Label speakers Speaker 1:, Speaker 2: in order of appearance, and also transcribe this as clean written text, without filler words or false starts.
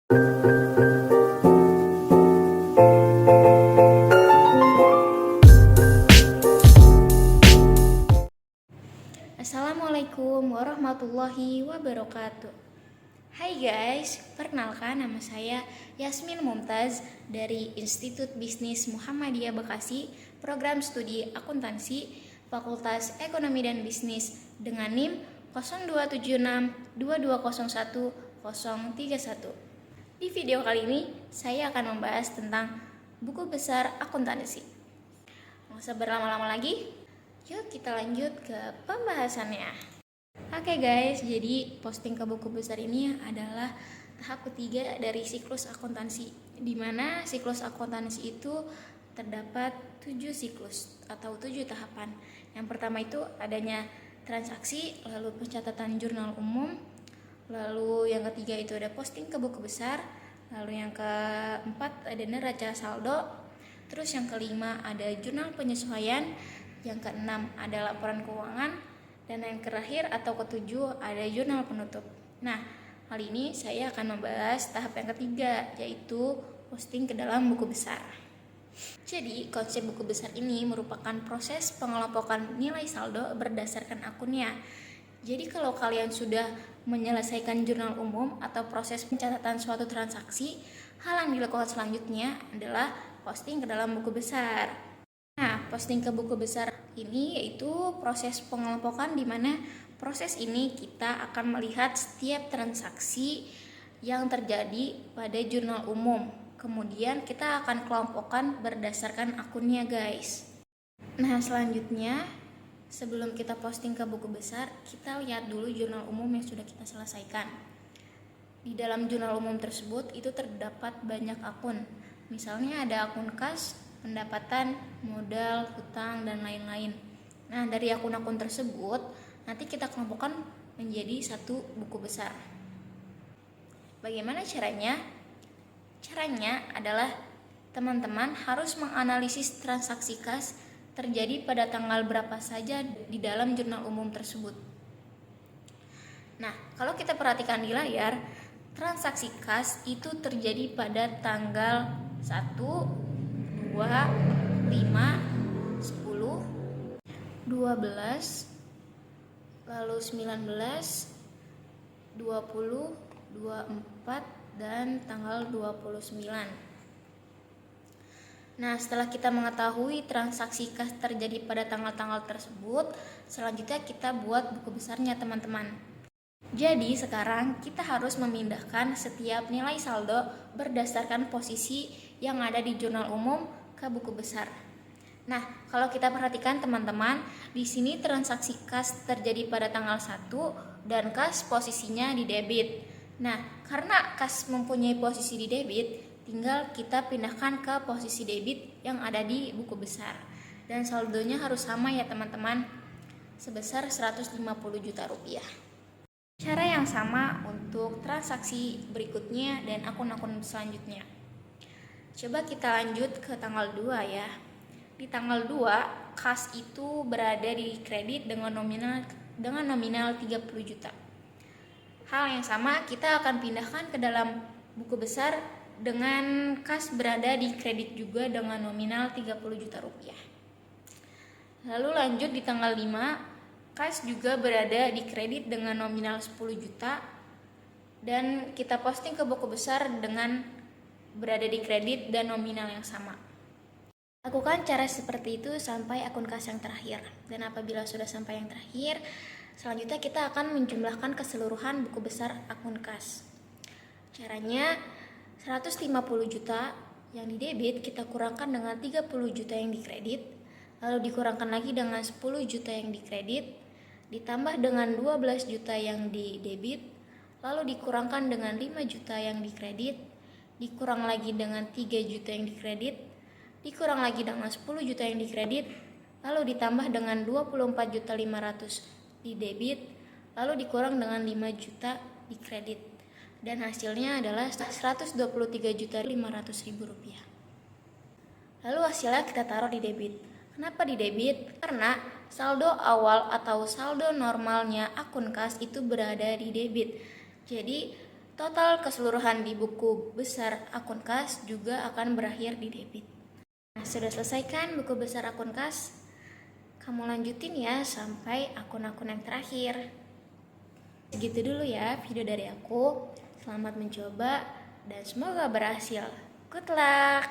Speaker 1: Assalamualaikum warahmatullahi wabarakatuh. Hai guys, perkenalkan nama saya Yasmin Mumtaz dari Institut Bisnis Muhammadiyah Bekasi, Program Studi Akuntansi, Fakultas Ekonomi dan Bisnis dengan NIM 027622010031. Di video kali ini, saya akan membahas tentang buku besar akuntansi. Nggak usah berlama-lama lagi, yuk kita lanjut ke pembahasannya. Oke guys, jadi posting ke buku besar ini adalah tahap ketiga dari siklus akuntansi, di mana siklus akuntansi itu terdapat 7 siklus atau 7 tahapan. Yang pertama itu adanya transaksi, lalu pencatatan jurnal umum, lalu yang ketiga itu ada posting ke buku besar, lalu yang keempat ada neraca saldo, terus yang kelima ada jurnal penyesuaian, yang keenam ada laporan keuangan, dan yang terakhir atau ketujuh ada jurnal penutup. Nah, kali ini saya akan membahas tahap yang ketiga, yaitu posting ke dalam buku besar. Jadi, konsep buku besar ini merupakan proses pengelompokan nilai saldo berdasarkan akunnya. Jadi, kalau kalian sudah menyelesaikan jurnal umum atau proses pencatatan suatu transaksi, hal yang dilakukan selanjutnya adalah posting ke dalam buku besar. Nah, posting ke buku besar ini yaitu proses pengelompokan, di mana proses ini kita akan melihat setiap transaksi yang terjadi pada jurnal umum. Kemudian kita akan kelompokkan berdasarkan akunnya guys. Nah, selanjutnya sebelum kita posting ke buku besar, kita lihat dulu jurnal umum yang sudah kita selesaikan. Di dalam jurnal umum tersebut itu terdapat banyak akun. Misalnya ada akun kas, pendapatan, modal, hutang, dan lain-lain. Nah, dari akun-akun tersebut nanti kita kelompokkan menjadi satu buku besar. Bagaimana caranya? Caranya adalah teman-teman harus menganalisis transaksi kas terjadi pada tanggal berapa saja di dalam jurnal umum tersebut. Nah, kalau kita perhatikan di layar, transaksi kas itu terjadi pada tanggal 1, 2, 5, 10, 12, lalu 19, 20, 24, dan tanggal 29. Nah, setelah kita mengetahui transaksi kas terjadi pada tanggal-tanggal tersebut, selanjutnya kita buat buku besarnya teman-teman. Jadi sekarang kita harus memindahkan setiap nilai saldo berdasarkan posisi yang ada di jurnal umum ke buku besar. Nah, kalau kita perhatikan teman-teman, di sini transaksi kas terjadi pada tanggal 1 dan kas posisinya di debit. Nah, karena kas mempunyai posisi di debit, tinggal kita pindahkan ke posisi debit yang ada di buku besar. Dan saldonya harus sama ya teman-teman, sebesar 150 juta rupiah. Cara yang sama untuk transaksi berikutnya dan akun-akun selanjutnya. Coba kita lanjut ke tanggal 2 ya. Di tanggal 2, kas itu berada di kredit dengan nominal 30 juta. Hal yang sama kita akan pindahkan ke dalam buku besar dengan kas berada di kredit juga dengan nominal 30 juta rupiah. Lalu lanjut di tanggal 5, kas juga berada di kredit dengan nominal 10 juta dan kita posting ke buku besar dengan berada di kredit dan nominal yang sama. Lakukan cara seperti itu sampai akun kas yang terakhir. Dan apabila sudah sampai yang terakhir, selanjutnya kita akan menjumlahkan keseluruhan buku besar akun kas. Caranya 150 juta yang di debit kita kurangkan dengan 30 juta yang di kredit, lalu dikurangkan lagi dengan 10 juta yang di kredit, ditambah dengan 12 juta yang di debit, lalu dikurangkan dengan 5 juta yang di kredit, dikurang lagi dengan 3 juta yang di kredit, dikurang lagi dengan 10 juta yang di kredit, lalu ditambah dengan 24.500.000 di debit, lalu dikurang dengan 5 juta di kredit. Dan hasilnya adalah 123.500.000 rupiah. Lalu hasilnya kita taruh di debit. Kenapa di debit? Karena saldo awal atau saldo normalnya akun kas itu berada di debit. Jadi Total keseluruhan di buku besar akun kas juga akan berakhir di debit. Nah, sudah selesai kan buku besar akun kas? Kamu lanjutin ya sampai akun-akun yang terakhir. Segitu dulu ya video dari aku. Selamat mencoba dan semoga berhasil. Good luck!